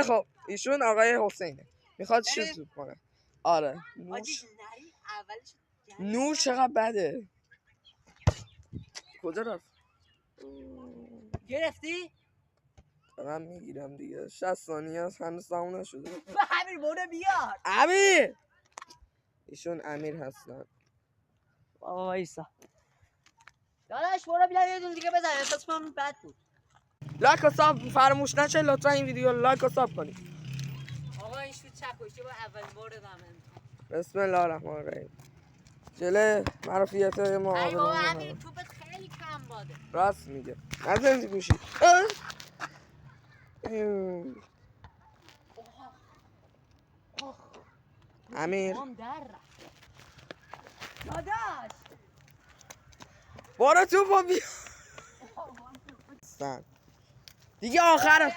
خیلی خوب ایشون آقای حسینه میخواد شوت کنه. آره نور چقدر بده. کجا رفت؟ گرفتی؟ دارم میگیرم دیگه 60 ثانیه است هنوز تموم نشده. امیر برو بیار. امیر ایشون امیر هستن. بابا وایسا داداش برو بیار یه دون دیگه بزن احساس کنم بد بود. لایک و ساب فراموش نشه لطفا این ویدیو لایک و ساب کنید. آقا این شوت چکشی با اولین بار دادم. بسم الله الرحمن الرحیم. جله معرفیت ما ای بابا امیر توپت خیلی کم باده. راست میگه نزن گوشی. امیر داداش برو توپو بیا دیگه آخر